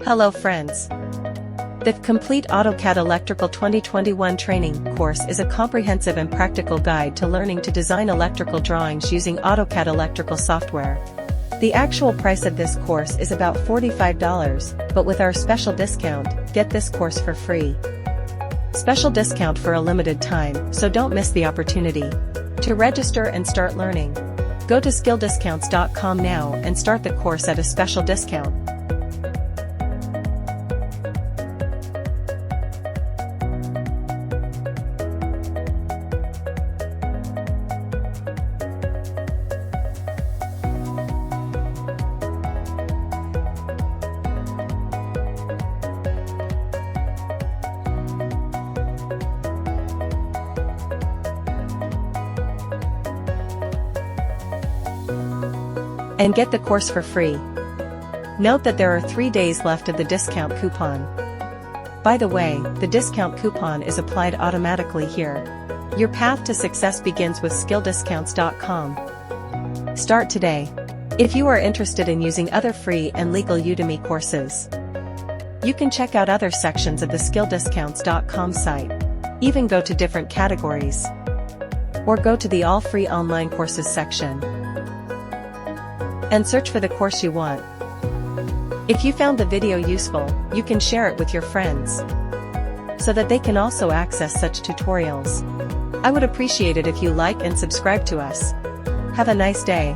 Hello friends. The Complete AutoCAD Electrical 2021 training course is a comprehensive and practical guide to learning to design electrical drawings using AutoCAD Electrical software. The actual price of this course is about $45, but with our special discount, get this course for free. Special discount for a limited time, so don't miss the opportunity. To register and start learning, go to skilldiscounts.com now and start the course at a special discount. And get the course for free. Note that there are 3 days left of the discount coupon. By the way, the discount coupon is applied automatically here. Your path to success begins with skilldiscounts.com. Start today. If you are interested in using other free and legal Udemy courses, you can check out other sections of the skilldiscounts.com site. Even go to different categories. Or go to the all free online courses section and search for the course you want. If you found the video useful, you can share it with your friends so that they can also access such tutorials. I would appreciate it if you like and subscribe to us. Have a nice day.